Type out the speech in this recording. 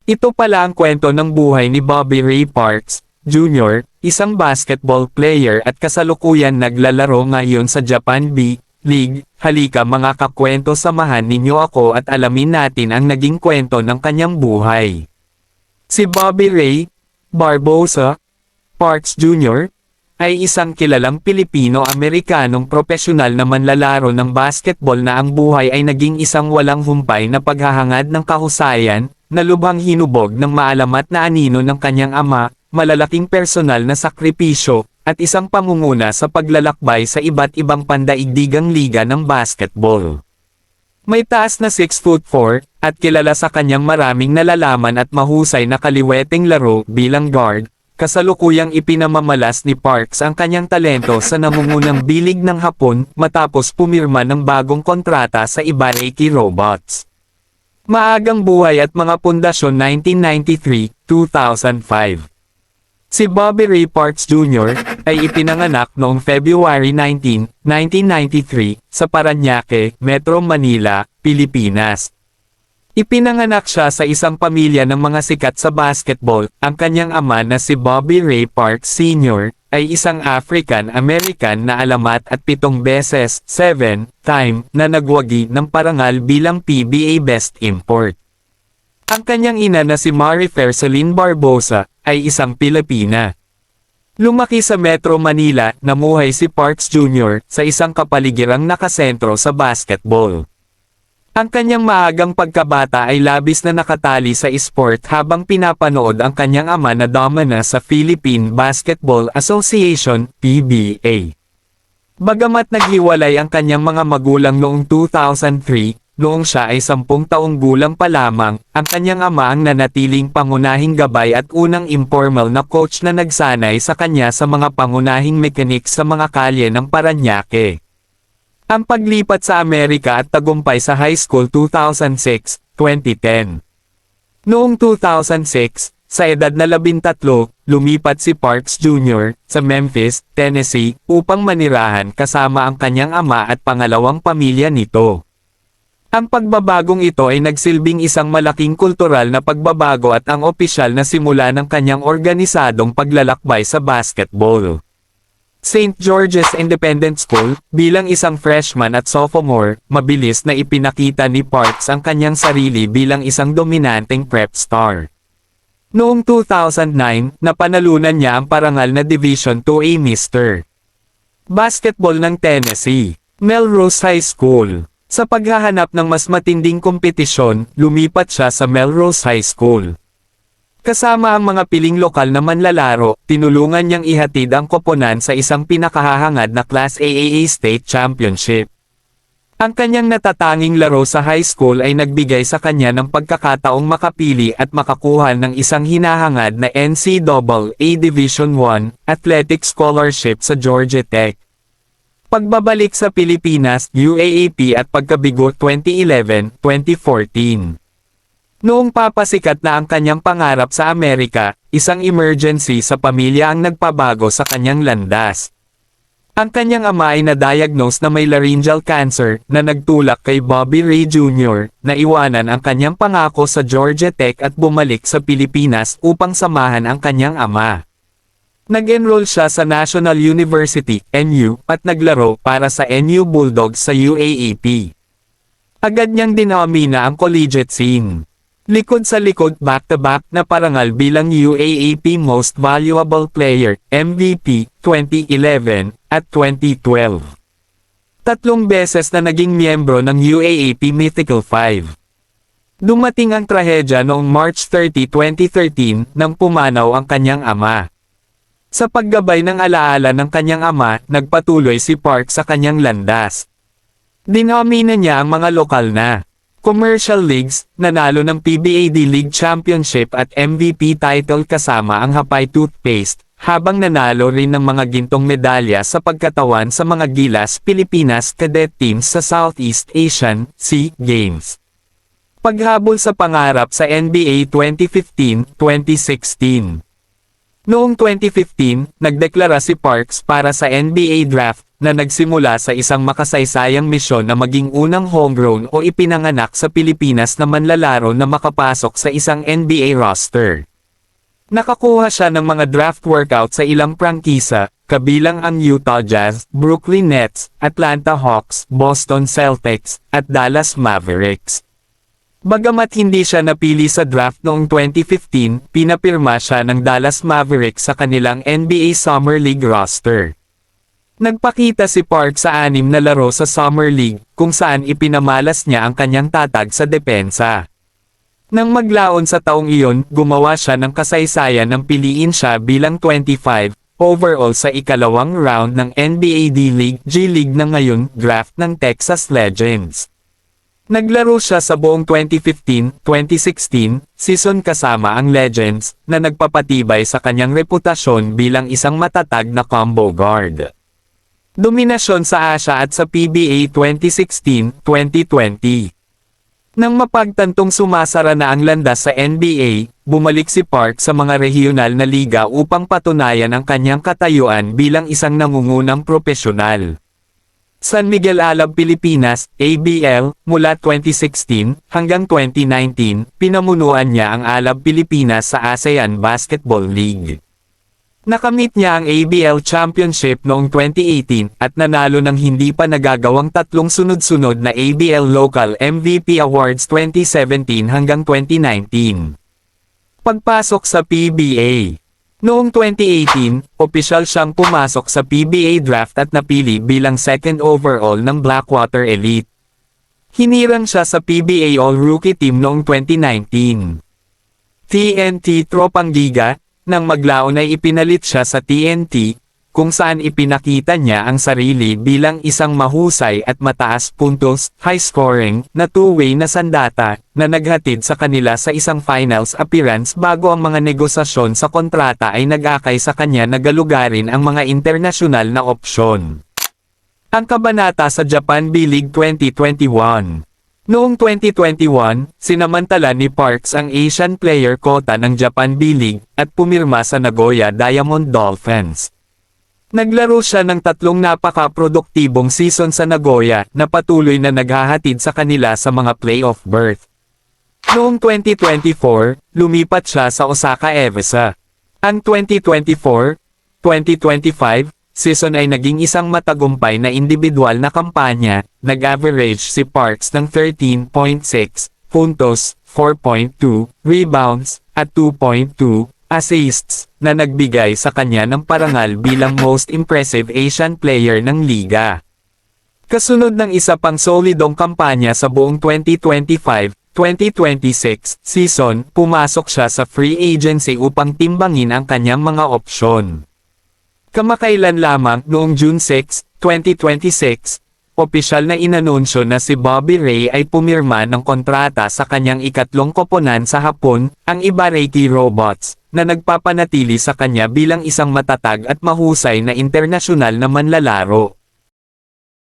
Ito pala ang kwento ng buhay ni Bobby Ray Parks, Jr., isang basketball player at kasalukuyan naglalaro ngayon sa Japan B-League. Halika mga kakwento, samahan ninyo ako at alamin natin ang naging kwento ng kanyang buhay. Si Bobby Ray Barbosa Parks Jr. ay isang kilalang Pilipino-Amerikanong propesyonal na manlalaro ng basketball na ang buhay ay naging isang walang humpay na paghahangad ng kahusayan, na lubhang hinubog ng maalamat na anino ng kanyang ama, malalaking personal na sakripisyo, at isang pangunguna sa paglalakbay sa iba't ibang pandaigdigang liga ng basketball. May taas na 6'4", at kilala sa kanyang maraming nalalaman at mahusay na kaliweteng laro bilang guard. Kasalukuyang ipinamamalas ni Parks ang kanyang talento sa nangungunang bilig ng Hapon matapos pumirma ng bagong kontrata sa Ibaraki Robots. Maagang buhay at mga pundasyon 1993-2005. Si Bobby Ray Parks Jr. ay ipinanganak noong February 19, 1993, sa Parañaque, Metro Manila, Pilipinas. Ipinanganak siya sa isang pamilya ng mga sikat sa basketball. Ang kanyang ama na si Bobby Ray Parks Sr. ay isang African-American na alamat at 7 beses, 7-time, na nagwagi ng parangal bilang PBA Best Import. Ang kanyang ina na si Marifer Celine Barbosa ay isang Pilipina. Lumaki sa Metro Manila, namuhay si Parks Jr. sa isang kapaligirang nakasentro sa basketball. Ang kanyang maagang pagkabata ay labis na nakatali sa esport habang pinapanood ang kanyang ama na domina sa Philippine Basketball Association, PBA. Bagamat naghiwalay ang kanyang mga magulang noong 2003, noong siya ay 10 taong gulang pa lamang, ang kanyang ama ang nanatiling pangunahing gabay at unang informal na coach na nagsanay sa kanya sa mga pangunahing mechanics sa mga kalye ng Parañaque. Ang paglipat sa Amerika at tagumpay sa high school 2006-2010. Noong 2006, sa edad na 13, lumipat si Parks Jr. sa Memphis, Tennessee, upang manirahan kasama ang kanyang ama at pangalawang pamilya nito. Ang pagbabagong ito ay nagsilbing isang malaking kultural na pagbabago at ang opisyal na simula ng kanyang organisadong paglalakbay sa basketball. St. George's Independent School, bilang isang freshman at sophomore, mabilis na ipinakita ni Parks ang kanyang sarili bilang isang dominanteng prep star. Noong 2009, napanalunan niya ang parangal na Division IIA Mr. Basketball ng Tennessee, Melrose High School. Sa paghahanap ng mas matinding kompetisyon, lumipat siya sa Melrose High School. Kasama ang mga piling lokal na manlalaro, tinulungan niyang ihatid ang koponan sa isang pinakahahangad na Class AAA State Championship. Ang kanyang natatanging laro sa high school ay nagbigay sa kanya ng pagkakataong makapili at makakuha ng isang hinahangad na NCAA Division I Athletic Scholarship sa Georgia Tech. Pagbabalik sa Pilipinas, UAAP at pagkabigo 2011-2014. Noong papasikat na ang kanyang pangarap sa Amerika, isang emergency sa pamilya ang nagpabago sa kanyang landas. Ang kanyang ama ay na-diagnose na may laryngeal cancer, na nagtulak kay Bobby Ray Jr. na iwanan ang kanyang pangako sa Georgia Tech at bumalik sa Pilipinas upang samahan ang kanyang ama. Nag-enroll siya sa National University, NU, at naglaro para sa NU Bulldogs sa UAAP. Agad niyang dinomina ang collegiate scene. Likod sa likod back-to-back na parangal bilang UAAP Most Valuable Player, MVP, 2011 at 2012. 3 beses na naging miyembro ng UAAP Mythical Five. Dumating ang trahedya noong March 30, 2013 nang pumanaw ang kanyang ama. Sa paggabay ng alaala ng kanyang ama, nagpatuloy si Parks sa kanyang landas. Dinomina niya ang mga lokal na commercial leagues, nanalo ng PBA D-League Championship at MVP title kasama ang Hapay Toothpaste, habang nanalo rin ng mga gintong medalya sa pagkatawan sa mga Gilas Pilipinas Cadet Teams sa Southeast Asian SEA Games. Paghabol sa pangarap sa NBA 2015-2016. Noong 2015, nagdeklara si Parks para sa NBA draft, na nagsimula sa isang makasaysayang misyon na maging unang homegrown o ipinanganak sa Pilipinas na manlalaro na makapasok sa isang NBA roster. Nakakuha siya ng mga draft workout sa ilang prangkisa, kabilang ang Utah Jazz, Brooklyn Nets, Atlanta Hawks, Boston Celtics, at Dallas Mavericks. Bagamat hindi siya napili sa draft noong 2015, pinapirma siya ng Dallas Mavericks sa kanilang NBA Summer League roster. Nagpakita si Parks sa 6 na laro sa Summer League, kung saan ipinamalas niya ang kanyang tatag sa depensa. Nang maglaon sa taong iyon, gumawa siya ng kasaysayan nang piliin siya bilang 25 overall sa ikalawang round ng NBA D-League G League na ngayon draft ng Texas Legends. Naglaro siya sa buong 2015-2016 season kasama ang Legends, na nagpapatibay sa kanyang reputasyon bilang isang matatag na combo guard. Dominasyon sa Asia at sa PBA 2016-2020. Nang mapagtantong sumasara na ang landas sa NBA, bumalik si Park sa mga regional na liga upang patunayan ang kanyang katayuan bilang isang nangungunang propesyonal. San Miguel Alab Pilipinas, ABL, mula 2016 hanggang 2019, pinamunuan niya ang Alab Pilipinas sa ASEAN Basketball League. Nakamit niya ang ABL Championship noong 2018 at nanalo ng hindi pa nagagawang 3 sunod-sunod na ABL Local MVP Awards 2017 hanggang 2019. Pagpasok sa PBA. Noong 2018, opisyal siyang pumasok sa PBA draft at napili bilang second overall ng Blackwater Elite. Hinirang siya sa PBA All-Rookie Team noong 2019. TNT Tropang Liga, nang maglaon ay ipinalit siya sa TNT, kung saan ipinakita niya ang sarili bilang isang mahusay at mataas puntos, high-scoring, na two-way na sandata, na naghatid sa kanila sa isang finals appearance bago ang mga negosasyon sa kontrata ay nag-akay sa kanya na galugarin ang mga internasyonal na opsyon. Ang kabanata sa Japan B-League 2021. Noong 2021, sinamantala ni Parks ang Asian Player Quota ng Japan B-League, at pumirma sa Nagoya Diamond Dolphins. Naglaro siya ng 3 napaka-produktibong season sa Nagoya, na patuloy na naghahatid sa kanila sa mga playoff berth. Noong 2024, lumipat siya sa Osaka Evisa. Ang 2024-2025 season ay naging isang matagumpay na individual na kampanya, nag-average si Parks ng 13.6 puntos, 4.2 rebounds, at 2.2 assists, na nagbigay sa kanya ng parangal bilang most impressive Asian player ng liga. Kasunod ng isa pang solidong kampanya sa buong 2025-2026 season, pumasok siya sa free agency upang timbangin ang kanyang mga opsyon. Kamakailan lamang, noong June 6, 2026, opisyal na inanunsyo na si Bobby Ray ay pumirma ng kontrata sa kanyang ikatlong koponan sa Hapon, ang Ibaraki Robots, na nagpapanatili sa kanya bilang isang matatag at mahusay na internasyonal na manlalaro.